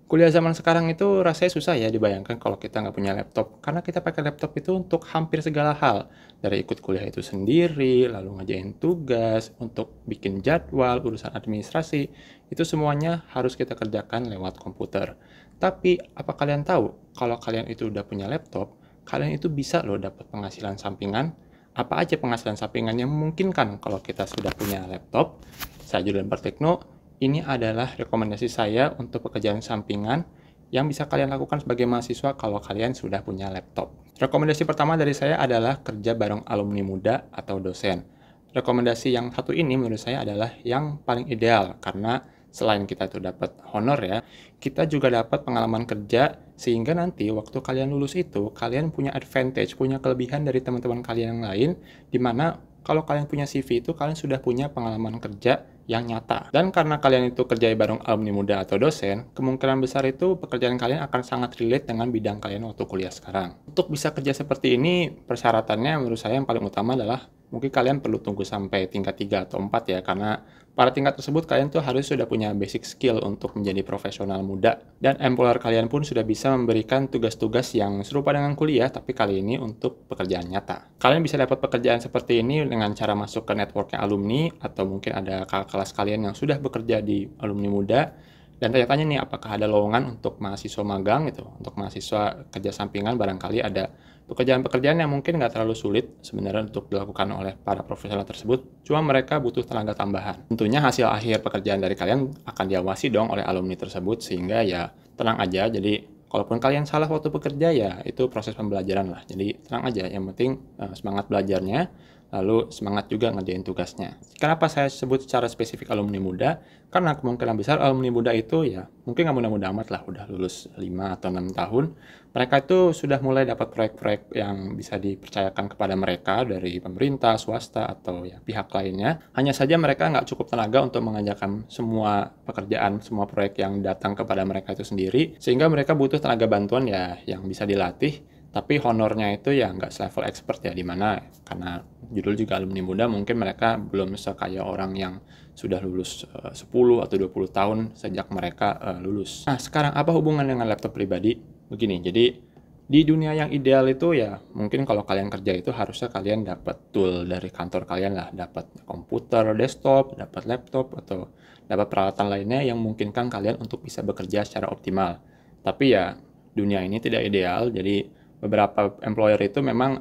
Kuliah zaman sekarang itu rasanya susah ya dibayangkan kalau kita nggak punya laptop. Karena kita pakai laptop itu untuk hampir segala hal. Dari ikut kuliah itu sendiri, lalu ngerjain tugas, untuk bikin jadwal, urusan administrasi. Itu semuanya harus kita kerjakan lewat komputer. Tapi, apa kalian tahu kalau kalian itu udah punya laptop, kalian itu bisa loh dapat penghasilan sampingan. Apa aja penghasilan sampingan yang memungkinkan kalau kita sudah punya laptop? Saya Julian Pratekno. Ini adalah rekomendasi saya untuk pekerjaan sampingan yang bisa kalian lakukan sebagai mahasiswa kalau kalian sudah punya laptop. Rekomendasi pertama dari saya adalah kerja bareng alumni muda atau dosen. Rekomendasi yang satu ini menurut saya adalah yang paling ideal karena selain kita tuh dapat honor ya, kita juga dapat pengalaman kerja sehingga nanti waktu kalian lulus itu kalian punya advantage, punya kelebihan dari teman-teman kalian yang lain di mana kalau kalian punya CV itu kalian sudah punya pengalaman kerja yang nyata. Dan karena kalian itu kerja bareng alumni muda atau dosen, kemungkinan besar itu pekerjaan kalian akan sangat relate dengan bidang kalian waktu kuliah sekarang. Untuk bisa kerja seperti ini, persyaratannya menurut saya yang paling utama adalah mungkin kalian perlu tunggu sampai tingkat 3 atau 4 ya, karena pada tingkat tersebut kalian tuh harus sudah punya basic skill untuk menjadi profesional muda. Dan employer kalian pun sudah bisa memberikan tugas-tugas yang serupa dengan kuliah, tapi kali ini untuk pekerjaan nyata. Kalian bisa dapat pekerjaan seperti ini dengan cara masuk ke networknya alumni, atau mungkin ada kakak kelas kalian yang sudah bekerja di alumni muda, dan tanya-tanya nih apakah ada lowongan untuk mahasiswa magang gitu, untuk mahasiswa kerja sampingan barangkali ada pekerjaan-pekerjaan yang mungkin nggak terlalu sulit sebenarnya untuk dilakukan oleh para profesional tersebut, cuma mereka butuh tenaga tambahan. Tentunya hasil akhir pekerjaan dari kalian akan diawasi dong oleh alumni tersebut, sehingga ya tenang aja, jadi kalaupun kalian salah waktu bekerja ya itu proses pembelajaran lah, jadi tenang aja, yang penting semangat belajarnya, lalu semangat juga ngerjain tugasnya. Kenapa saya sebut secara spesifik alumni muda? Karena kemungkinan besar alumni muda itu ya mungkin nggak muda-muda amat lah, udah lulus 5 atau 6 tahun. Mereka itu sudah mulai dapat proyek-proyek yang bisa dipercayakan kepada mereka dari pemerintah, swasta, atau ya pihak lainnya. Hanya saja mereka nggak cukup tenaga untuk mengerjakan semua pekerjaan, semua proyek yang datang kepada mereka itu sendiri, sehingga mereka butuh tenaga bantuan ya yang bisa dilatih, tapi honornya itu ya nggak selevel expert ya, dimana karena judul juga alumni muda mungkin mereka belum sekaya orang yang sudah lulus 10 atau 20 tahun sejak mereka lulus. Nah, sekarang apa hubungan dengan laptop pribadi? Begini, jadi di dunia yang ideal itu ya mungkin kalau kalian kerja itu harusnya kalian dapat tool dari kantor kalian lah, dapat komputer, desktop, dapat laptop, atau dapat peralatan lainnya yang memungkinkan kalian untuk bisa bekerja secara optimal. Tapi ya dunia ini tidak ideal, jadi beberapa employer itu memang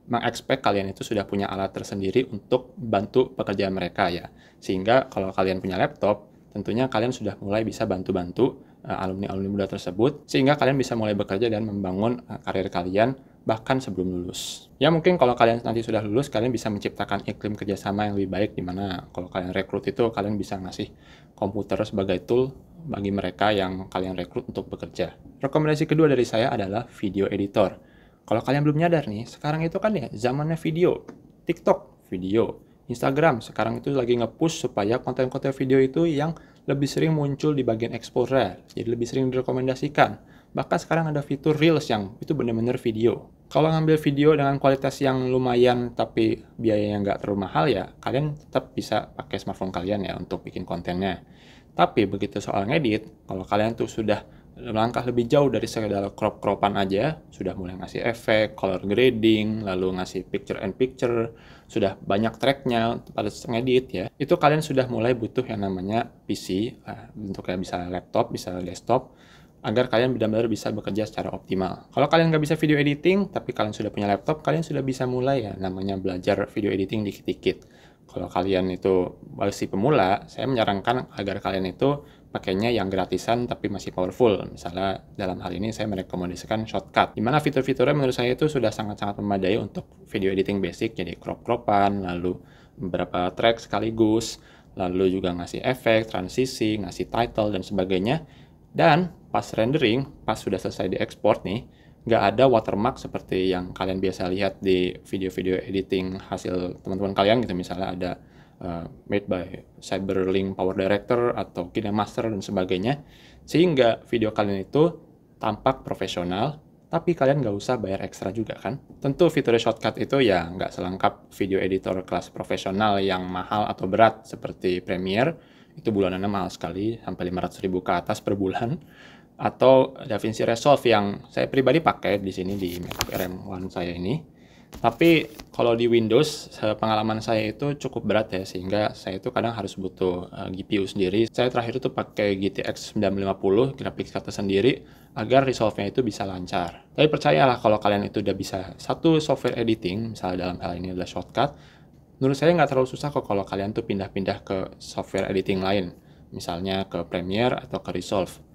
mengekspek kalian itu sudah punya alat tersendiri untuk bantu pekerjaan mereka ya. Sehingga kalau kalian punya laptop, tentunya kalian sudah mulai bisa bantu-bantu alumni-alumni muda tersebut, sehingga kalian bisa mulai bekerja dan membangun karir kalian bahkan sebelum lulus. Ya mungkin kalau kalian nanti sudah lulus, kalian bisa menciptakan iklim kerjasama yang lebih baik, di mana kalau kalian rekrut itu kalian bisa ngasih komputer sebagai tool bagi mereka yang kalian rekrut untuk bekerja. Rekomendasi kedua dari saya adalah video editor. Kalau kalian belum nyadar nih, sekarang itu kan ya zamannya video. TikTok, video. Instagram sekarang itu lagi nge-push supaya konten-konten video itu yang lebih sering muncul di bagian explore, jadi lebih sering direkomendasikan. Bahkan sekarang ada fitur Reels yang itu benar-benar video. Kalau ngambil video dengan kualitas yang lumayan tapi biayanya nggak terlalu mahal ya, kalian tetap bisa pakai smartphone kalian ya untuk bikin kontennya. Tapi begitu soal ngedit, kalau kalian tuh sudah melangkah lebih jauh dari sekedar crop-cropan aja, sudah mulai ngasih efek, color grading, lalu ngasih picture and picture, sudah banyak tracknya pada ngedit ya, itu kalian sudah mulai butuh yang namanya PC, bentuknya bisa laptop, bisa desktop, agar kalian benar-benar bisa bekerja secara optimal. Kalau kalian nggak bisa video editing, tapi kalian sudah punya laptop, kalian sudah bisa mulai ya namanya belajar video editing dikit-dikit. Kalau kalian itu masih pemula, saya menyarankan agar kalian itu pakainya yang gratisan tapi masih powerful. Misalnya dalam hal ini saya merekomendasikan Shortcut, di mana fitur-fiturnya menurut saya itu sudah sangat-sangat memadai untuk video editing basic, jadi crop-cropan, lalu beberapa track sekaligus, lalu juga ngasih efek, transisi, ngasih title, dan sebagainya. Dan pas rendering, pas sudah selesai diekspor nih, nggak ada watermark seperti yang kalian biasa lihat di video-video editing hasil teman-teman kalian gitu, misalnya ada made by Cyberlink Power Director atau KineMaster dan sebagainya, sehingga video kalian itu tampak profesional, tapi kalian nggak usah bayar ekstra juga kan. Tentu fitur shortcut itu ya nggak selengkap video editor kelas profesional yang mahal atau berat seperti Premiere, itu bulanannya mahal sekali, sampai 500.000 ke atas per bulan. atau DaVinci Resolve yang saya pribadi pakai di sini di MacBook Air M1 saya ini. Tapi kalau di Windows, pengalaman saya itu cukup berat ya, sehingga saya itu kadang harus butuh GPU sendiri. Saya terakhir itu pakai GTX 950, graphics card sendiri, agar resolve-nya itu bisa lancar. Tapi percayalah kalau kalian itu udah bisa satu software editing, misalnya dalam hal ini adalah Shotcut, menurut saya nggak terlalu susah kok kalau kalian tuh pindah-pindah ke software editing lain, misalnya ke Premiere atau ke Resolve.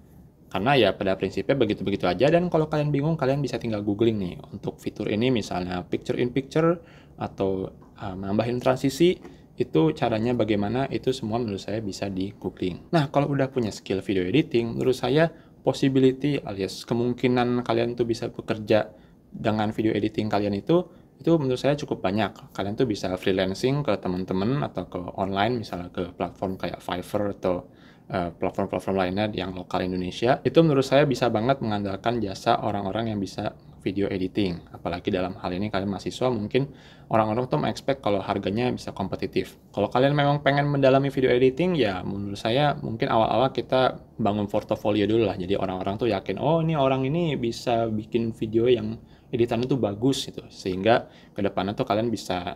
Karena ya pada prinsipnya begitu-begitu aja, dan kalau kalian bingung kalian bisa tinggal googling nih untuk fitur ini, misalnya picture in picture atau nambahin transisi, itu caranya bagaimana, itu semua menurut saya bisa di googling. Nah, kalau udah punya skill video editing, menurut saya possibility alias kemungkinan kalian tuh bisa bekerja dengan video editing kalian itu menurut saya cukup banyak. Kalian tuh bisa freelancing ke teman-teman atau ke online, misalnya ke platform kayak Fiverr atau platform-platform lainnya yang lokal Indonesia. Itu menurut saya bisa banget mengandalkan jasa orang-orang yang bisa video editing. Apalagi dalam hal ini kalian mahasiswa, mungkin orang-orang tuh expect kalau harganya bisa kompetitif. Kalau kalian memang pengen mendalami video editing, ya menurut saya mungkin awal-awal kita bangun portofolio dulu lah. Jadi orang-orang tuh yakin, oh ini orang ini bisa bikin video yang editannya tuh bagus gitu. Sehingga kedepannya tuh kalian bisa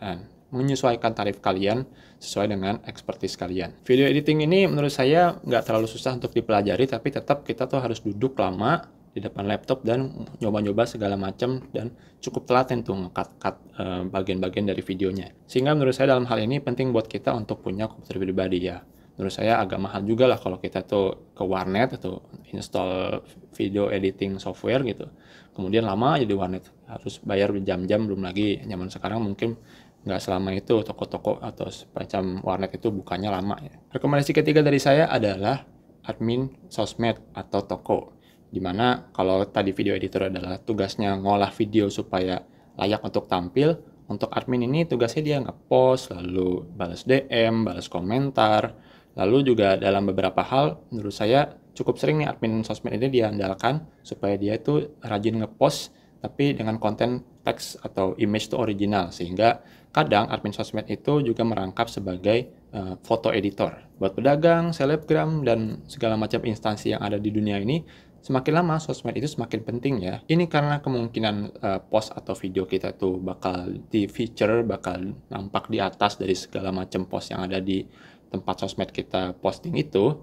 menyesuaikan tarif kalian sesuai dengan expertise kalian. Video editing ini menurut saya nggak terlalu susah untuk dipelajari, tapi tetap kita tuh harus duduk lama di depan laptop dan nyoba-nyoba segala macam, dan cukup telaten tuh nge-cut bagian-bagian dari videonya. Sehingga menurut saya dalam hal ini penting buat kita untuk punya komputer pribadi ya. Menurut saya agak mahal juga lah kalau kita tuh ke warnet atau install video editing software gitu. Kemudian lama aja di warnet, harus bayar berjam-jam, belum lagi zaman sekarang mungkin nggak selama itu toko-toko atau semacam warnet itu bukanya lama ya. Rekomendasi ketiga dari saya adalah admin sosmed atau toko. Dimana kalau tadi video editor adalah tugasnya ngolah video supaya layak untuk tampil, untuk admin ini tugasnya dia nge-post, lalu balas DM, balas komentar, lalu juga dalam beberapa hal menurut saya cukup sering nih admin sosmed ini diandalkan supaya dia itu rajin nge-post tapi dengan konten teks atau image itu original, sehingga kadang admin sosmed itu juga merangkap sebagai foto editor buat pedagang, selebgram, dan segala macam instansi yang ada di dunia ini. Semakin lama sosmed itu semakin penting ya. Ini karena kemungkinan post atau video kita tuh bakal di feature, bakal nampak di atas dari segala macam post yang ada di tempat sosmed kita posting itu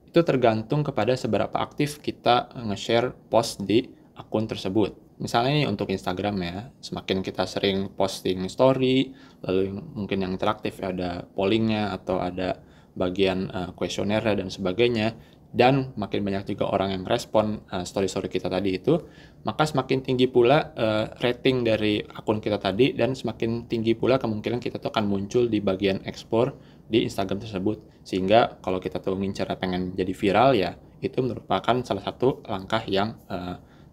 tergantung kepada seberapa aktif kita nge-share post di akun tersebut. Misalnya nih untuk Instagram ya, semakin kita sering posting story, lalu mungkin yang interaktif ya, ada pollingnya atau ada bagian kuesioner dan sebagainya, dan makin banyak juga orang yang respon story-story kita tadi itu, maka semakin tinggi pula rating dari akun kita tadi, dan semakin tinggi pula kemungkinan kita tuh akan muncul di bagian explore di Instagram tersebut. Sehingga kalau kita tuh ngincar pengen jadi viral ya, itu merupakan salah satu langkah yang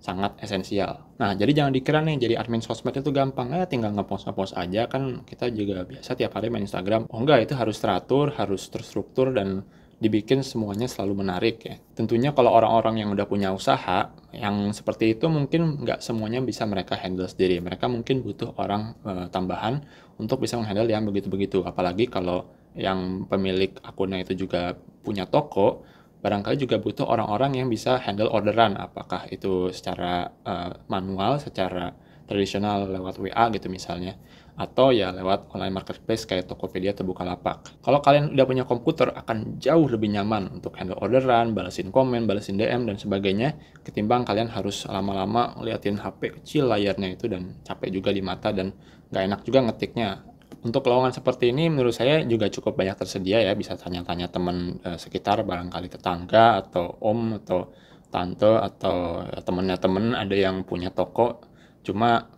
sangat esensial. Nah, jadi jangan dikira nih jadi admin sosmed itu gampang, tinggal ngepost aja, kan kita juga biasa tiap hari main Instagram. Oh enggak, itu harus teratur, harus terstruktur, dan dibikin semuanya selalu menarik ya. Tentunya kalau orang-orang yang udah punya usaha yang seperti itu mungkin nggak semuanya bisa mereka handle sendiri. Mereka mungkin butuh orang tambahan untuk bisa menghandle yang begitu-begitu. Apalagi kalau yang pemilik akunnya itu juga punya toko, barangkali juga butuh orang-orang yang bisa handle orderan, apakah itu secara manual, secara tradisional lewat WA gitu misalnya, atau ya lewat online marketplace kayak Tokopedia atau Bukalapak. Kalau kalian udah punya komputer, akan jauh lebih nyaman untuk handle orderan, balasin komen, balasin DM, dan sebagainya, ketimbang kalian harus lama-lama ngeliatin HP kecil layarnya itu, dan capek juga di mata, dan nggak enak juga ngetiknya. Untuk lowongan seperti ini menurut saya juga cukup banyak tersedia ya, bisa tanya-tanya teman sekitar, barangkali tetangga atau om atau tante atau temennya temen ada yang punya toko, cuma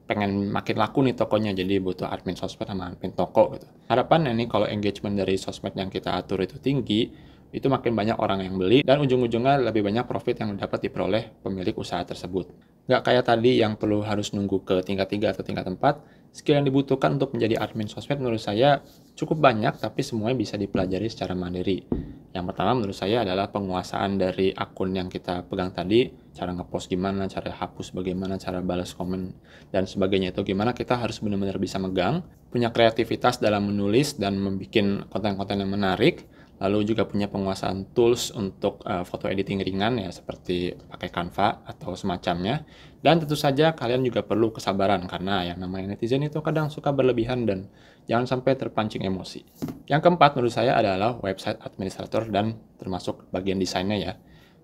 pengen makin laku nih tokonya, jadi butuh admin sosmed sama admin toko gitu. Harapannya nih kalau engagement dari sosmed yang kita atur itu tinggi, itu makin banyak orang yang beli, dan ujung-ujungnya lebih banyak profit yang dapat diperoleh pemilik usaha tersebut. Nggak kayak tadi yang perlu harus nunggu ke tingkat 3 atau tingkat 4, skill yang dibutuhkan untuk menjadi admin sosmed menurut saya cukup banyak, tapi semuanya bisa dipelajari secara mandiri. Yang pertama menurut saya adalah penguasaan dari akun yang kita pegang tadi, cara ngepost gimana, cara hapus bagaimana, cara balas komen, dan sebagainya itu gimana, kita harus benar-benar bisa megang, punya kreativitas dalam menulis dan membuat konten-konten yang menarik, lalu juga punya penguasaan tools untuk foto editing ringan ya seperti pakai Canva atau semacamnya. Dan tentu saja kalian juga perlu kesabaran karena yang namanya netizen itu kadang suka berlebihan dan jangan sampai terpancing emosi. Yang keempat menurut saya adalah website administrator dan termasuk bagian desainnya ya.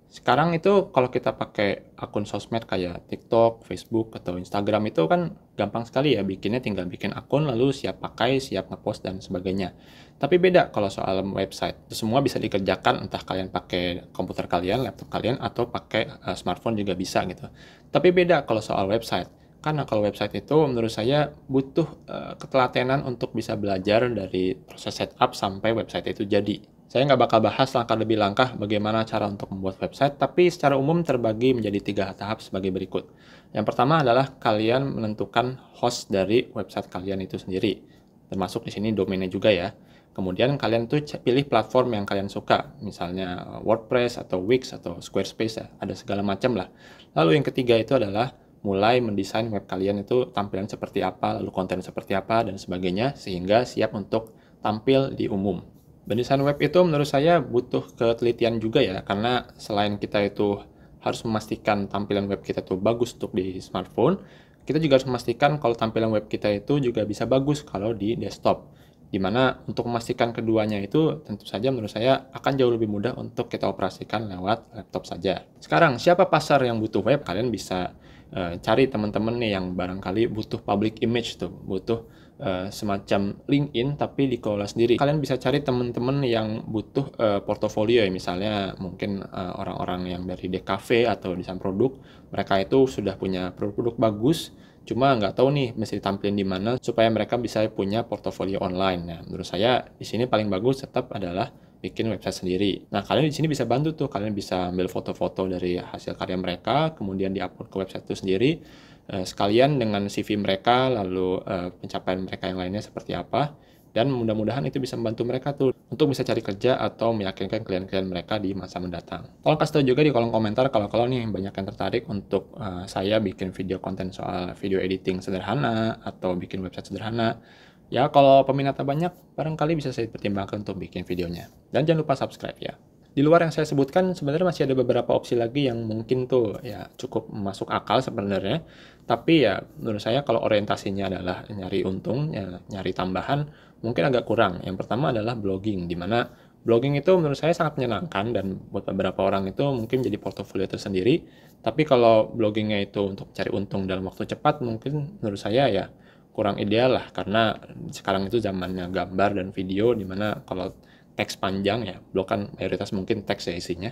Sekarang itu kalau kita pakai akun sosmed kayak TikTok, Facebook, atau Instagram itu kan gampang sekali ya bikinnya, tinggal bikin akun lalu siap pakai, siap ngepost dan sebagainya. Tapi beda kalau soal website. Itu semua bisa dikerjakan entah kalian pakai komputer kalian, laptop kalian, atau pakai smartphone juga bisa gitu. Tapi beda kalau soal website. Karena kalau website itu menurut saya butuh ketelatenan untuk bisa belajar dari proses setup sampai website itu jadi. Saya nggak bakal bahas langkah demi langkah bagaimana cara untuk membuat website, tapi secara umum terbagi menjadi 3 tahap sebagai berikut. Yang pertama adalah kalian menentukan host dari website kalian itu sendiri, termasuk di sini domainnya juga ya. Kemudian kalian tuh pilih platform yang kalian suka, misalnya WordPress atau Wix atau Squarespace ya, ada segala macam lah. Lalu yang ketiga itu adalah mulai mendesain web kalian itu tampilan seperti apa, lalu konten seperti apa, dan sebagainya, sehingga siap untuk tampil di umum. Mendesain web itu menurut saya butuh ketelitian juga ya, karena selain kita itu harus memastikan tampilan web kita tuh bagus untuk di smartphone, kita juga harus memastikan kalau tampilan web kita itu juga bisa bagus kalau di desktop. Dimana untuk memastikan keduanya itu tentu saja menurut saya akan jauh lebih mudah untuk kita operasikan lewat laptop saja. Sekarang, siapa pasar yang butuh web? Kalian bisa cari teman-teman nih yang barangkali butuh public image tuh, butuh semacam LinkedIn tapi dikelola sendiri. Kalian bisa cari teman-teman yang butuh portofolio ya, misalnya mungkin orang-orang yang dari DKV atau desain produk, mereka itu sudah punya produk-produk bagus, cuma nggak tahu nih mesti ditampilin di mana supaya mereka bisa punya portofolio online. Nah, menurut saya di sini paling bagus tetap adalah bikin website sendiri. Nah, kalian di sini bisa bantu tuh, kalian bisa ambil foto-foto dari hasil karya mereka, kemudian diupload ke website itu sendiri, sekalian dengan CV mereka, lalu pencapaian mereka yang lainnya seperti apa, dan mudah-mudahan itu bisa membantu mereka tuh untuk bisa cari kerja atau meyakinkan klien-klien mereka di masa mendatang. Tolong kasih tahu juga di kolom komentar kalau nih banyak yang tertarik untuk saya bikin video konten soal video editing sederhana atau bikin website sederhana. Ya, kalau peminatnya banyak, barangkali bisa saya pertimbangkan untuk bikin videonya. Dan jangan lupa subscribe ya. Di luar yang saya sebutkan, sebenarnya masih ada beberapa opsi lagi yang mungkin tuh ya cukup masuk akal sebenarnya. Tapi ya menurut saya kalau orientasinya adalah nyari untung, ya, nyari tambahan, mungkin agak kurang. Yang pertama adalah blogging, di mana blogging itu menurut saya sangat menyenangkan dan buat beberapa orang itu mungkin jadi portofolio tersendiri. Tapi kalau bloggingnya itu untuk cari untung dalam waktu cepat, mungkin menurut saya ya kurang ideal lah, karena sekarang itu zamannya gambar dan video, dimana kalau teks panjang ya, blog kan mayoritas mungkin teks ya isinya,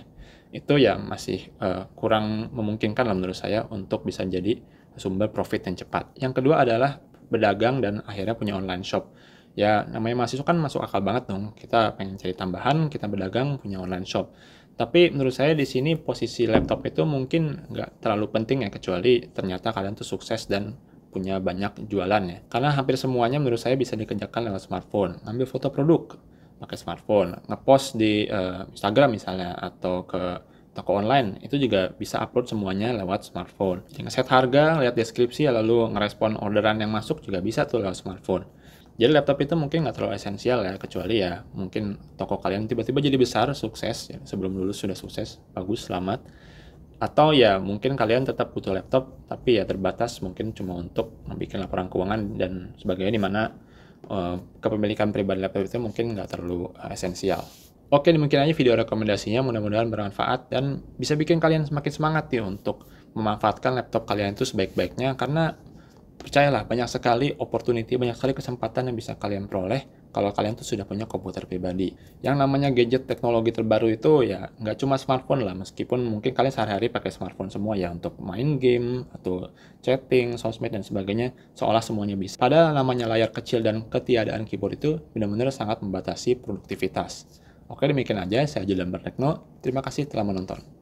itu ya masih kurang memungkinkan lah menurut saya untuk bisa jadi sumber profit yang cepat. Yang kedua adalah berdagang dan akhirnya punya online shop. Ya namanya mahasiswa kan masuk akal banget dong, kita pengen cari tambahan, kita berdagang, punya online shop. Tapi menurut saya di sini posisi laptop itu mungkin nggak terlalu penting ya, kecuali ternyata kalian tuh sukses dan punya banyak jualan ya. Karena hampir semuanya menurut saya bisa dikerjakan lewat smartphone. Ambil foto produk pakai smartphone, ngepost di Instagram misalnya atau ke toko online, itu juga bisa upload semuanya lewat smartphone. Jadi ngeset harga, lihat deskripsi, lalu ngerespon orderan yang masuk juga bisa tuh lewat smartphone. Jadi laptop itu mungkin nggak terlalu esensial ya, kecuali ya mungkin toko kalian tiba-tiba jadi besar, sukses, ya, sebelum lulus sudah sukses, bagus, selamat. Atau ya mungkin kalian tetap butuh laptop, tapi ya terbatas mungkin cuma untuk membuat laporan keuangan dan sebagainya, di mana kepemilikan pribadi laptop itu mungkin nggak terlalu esensial. Oke, demikian aja video rekomendasinya, mudah-mudahan bermanfaat dan bisa bikin kalian semakin semangat nih untuk memanfaatkan laptop kalian itu sebaik-baiknya, karena percayalah banyak sekali opportunity, banyak sekali kesempatan yang bisa kalian peroleh kalau kalian tuh sudah punya komputer pribadi. Yang namanya gadget teknologi terbaru itu ya nggak cuma smartphone lah, meskipun mungkin kalian sehari-hari pakai smartphone semua ya untuk main game atau chatting, sosmed dan sebagainya, seolah semuanya bisa. Padahal namanya layar kecil dan ketiadaan keyboard itu benar-benar sangat membatasi produktivitas. Oke, demikian aja, saya Julian Bertekno. Terima kasih telah menonton.